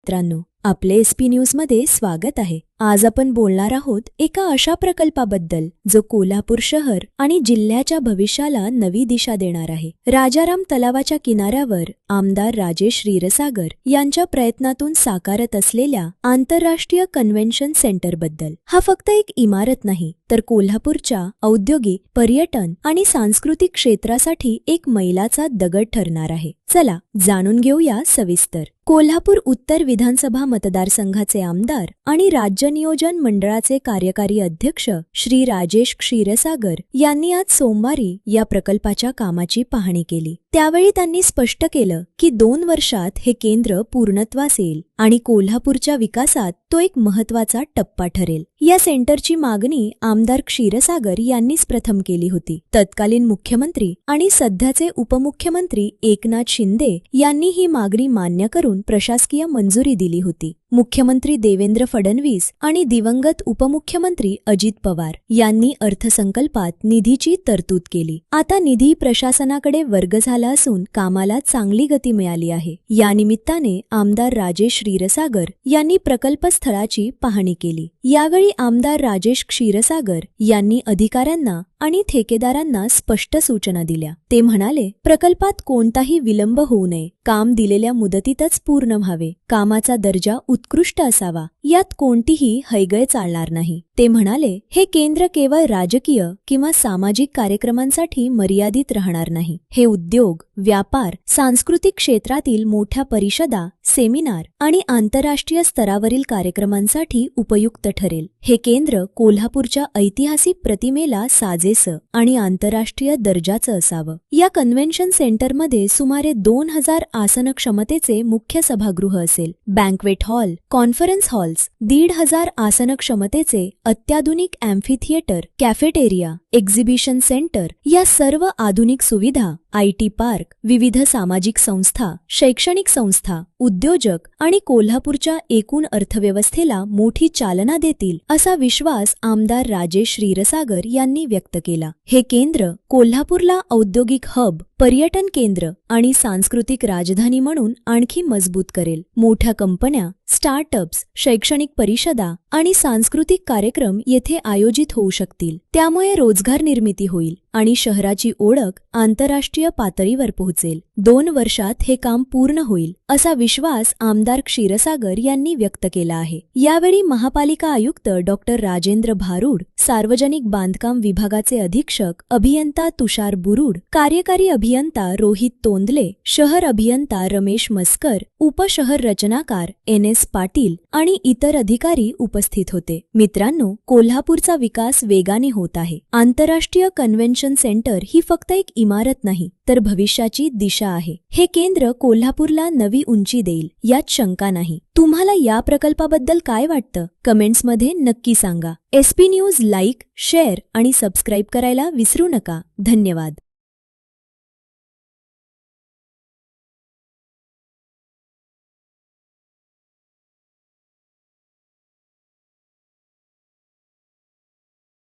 मित्रांनो, आपले SP news मध्ये स्वागत आहे। आज आपण बोलणार आहोत एका अशा प्रकल्पाबद्दल जो कोल्हापूर शहर आणि जिल्ह्याच्या भविष्याला नवी दिशा देणार आहे। राजाराम तलावाच्या किनाऱ्यावर आमदार राजेश क्षीरसागर यांच्या प्रयत्नातून साकारत असलेल्या आंतरराष्ट्रीय कन्व्हेन्शन सेंटर बद्दल। हा फक्त एक इमारत नाही, तर कोल्हापूरच्या औद्योगिक, पर्यटन आणि सांस्कृतिक क्षेत्रासाठी एक मैलाचा दगड ठरणार आहे। चला जाणून घेऊया सविस्तर। कोल्हापूर उत्तर विधानसभा मतदारसंघाचे आमदार आणि राज्य नियोजन मंडळाचे कार्यकारी अध्यक्ष श्री राजेश क्षीरसागर यांनी आज सोमवारी या प्रकल्पाच्या कामाची पाहणी केली। त्यावेळी त्यांनी स्पष्ट केलं की 2 वर्षात हे केंद्र पूर्णत्वास येईल आणि कोल्हापूरच्या विकासात तो एक महत्त्वाचा टप्पा ठरेल। या सेंटरची मागणी आमदार क्षीरसागर यांनीच प्रथम केली होती। तत्कालीन मुख्यमंत्री आणि सध्याचे उपमुख्यमंत्री एकनाथ शिंदे यांनी ही मागणी मान्य करून प्रशासकीय मंजुरी दिली होती। मुख्यमंत्री देवेंद्र फडणवीस आणि दिवंगत उपमुख्यमंत्री अजित पवार यांनी अर्थसंकल्पात निधीची तरतूद केली। आता निधी प्रशासनाकडे वर्ग झाला असून कामाला चांगली गती मिळाली आहे। या निमित्ताने आमदार राजेश क्षीरसागर यांनी प्रकल्पस्थळाची पाहणी केली। यावेळी आमदार राजेश क्षीरसागर यांनी अधिकाऱ्यांना आणि ठेकेदारांना स्पष्ट सूचना दिल्या। ते म्हणाले, प्रकल्पात कोणताही विलंब होऊ नये, काम दिलेल्या मुदतीतच पूर्ण व्हावे, कामाचा दर्जा उत्कृष्ट असावा, यात कोणतीही हयगय चालणार नाही। ते म्हणाले, हे केंद्र केवळ राजकीय किंवा सामाजिक कार्यक्रमांसाठी मर्यादित राहणार नाही। हे उद्योग, व्यापार, सांस्कृतिक क्षेत्रातील मोठ्या परिषदा, सेमिनार आणि आंतरराष्ट्रीय स्तरावरील कार्यक्रमांसाठी उपयुक्त ठरेल। हे केंद्र कोल्हापूरच्या ऐतिहासिक प्रतिमेला साजेसं आणि आंतरराष्ट्रीय दर्जाचं असावं। या कन्व्हेन्शन सेंटरमध्ये सुमारे 2000 आसन क्षमतेचे मुख्य सभागृह असेल, बँक्वेट हॉल, कॉन्फरन्स हॉल्स, 1500 आसन क्षमतेचे अत्याधुनिक अॅम्फीथिएटर, कॅफेटेरिया, एक्झिबिशन सेंटर या सर्व आधुनिक सुविधा, IT पार्क, विविध सामाजिक संस्था, शैक्षणिक संस्था, उद्योजक आणि कोल्हापूरच्या एकूण अर्थव्यवस्थेला मोठी चालना देतील असा विश्वास आमदार राजेश क्षीरसागर यांनी व्यक्त केला। हे केंद्र कोल्हापूरला औद्योगिक हब, पर्यटन केंद्र आणि सांस्कृतिक राजधानी म्हणून आणखी मजबूत करेल। मोठ्या कंपन्या, स्टार्टअप्स, शैक्षणिक परिषदा आणि सांस्कृतिक कार्यक्रम येथे आयोजित होऊ शकतील। त्यामुळे रोजगार निर्मिती होईल आणि शहराची ओळख आंतरराष्ट्रीय पातळीवर पोहोचेल। 2 वर्षात हे काम पूर्ण होईल असा विश्वास आमदार क्षीरसागर यांनी व्यक्त केला आहे। यावेळी महापालिका आयुक्त डॉक्टर राजेंद्र भारुड, सार्वजनिक बांधकाम विभागाचे अधीक्षक अभियंता तुषार बुरुड, कार्यकारी अभियंता रोहित तोंदले, शहर अभियंता रमेश मस्कर, उपशहर रचनाकार NS पाटील आणि इतर अधिकारी उपस्थित होते। मित्रांनो, कोल्हापूरचा विकास वेगाने होत आहे। आंतरराष्ट्रीय कन्व्हेन्शन सेंटर ही फक्त एक इमारत नाही, तर भविष्याची दिशा आहे। हे केंद्र कोल्हापूरला नवी उंची देईल, यात शंका नाही। तुम्हाला या प्रकल्पाबद्दल काय वाटतं? कमेंट्समध्ये नक्की सांगा। एसपी न्यूज लाईक, शेअर आणि सबस्क्राईब करायला विसरू नका। धन्यवाद।